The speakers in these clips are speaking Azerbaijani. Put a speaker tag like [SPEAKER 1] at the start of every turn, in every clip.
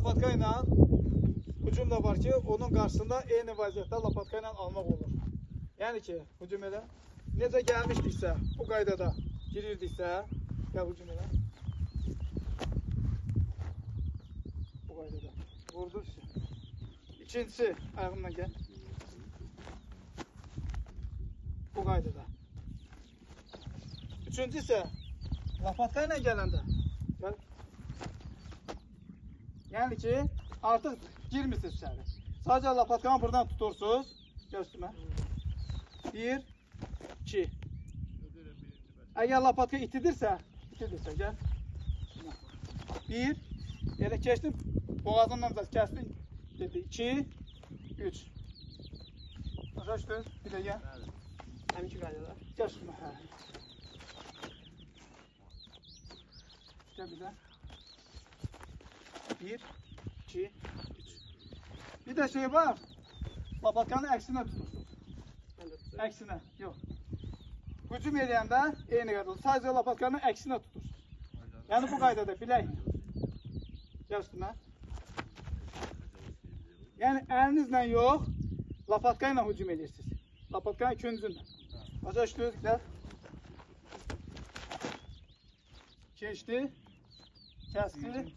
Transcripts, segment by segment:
[SPEAKER 1] Lapatka ilə hücum da var ki, onun qarşısında eyni vəziyyətdə lapatka ilə almaq olur. Yəni ki, hücum elə. Necə gəlmişdiksə, bu qaydada girirdiksə, gəl hücum elə. Bu qaydada. Vurdur işte. İkincisi, ayağımdan gəl. Bu qaydada. Üçüncü isə, lapatka ilə gələndə. Gəl. Yəni ki, artıq girmişsiniz içəri. Sadəcə lapatkanı buradan tutursunuz. Gəl üstümə. 1, 2. Əgər lapatka itidirsə, gəl. 1, elə keçdim, boğazından kəsdim. 2, 3. Başa düşdün? Bir də gəl.
[SPEAKER 2] Həmin ki qaydada.
[SPEAKER 1] Gəl üstümə. Gəl bir də. 1, 2, 3. Bir de şey var. Lapatkanın əksinə tutursunuz. Əksinə, yox. Hücum edəndə eyni qaydada. Sadəcə lapatkanın əksinə tutursunuz. Yəni bu qaydada bilək. Gəl üstümə. Yəni əlinizlə yox, lapatka ilə hücum edirsiniz. Lapatkanın küncünlə. Başa düşdünüz? Gəl. Keçdi. Kəsdi.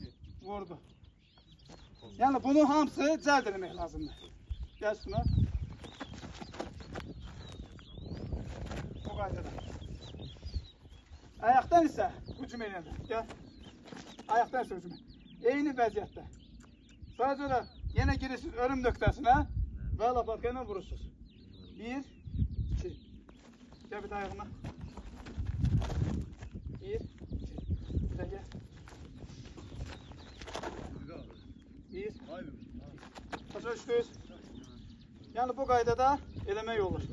[SPEAKER 1] Vurdu. Yəni bunun hamısı cəld eləmək lazımdır. Gəl üstünə. Bu qaydada. Ayaqdan isə hücum edəndə. Gəl. Ayaqdan isə hücum edəndə. Eyni vəziyyətdə. Sadəcə də yenə girirsiniz örüm nöqtəsinə və lapatka ilə vurursunuz. 1, 2. Gəl bir də ayağına. 1, 2. Bir də gəl. 1. Başa düşdünüz? Yəni bu qaydada eləmək olur.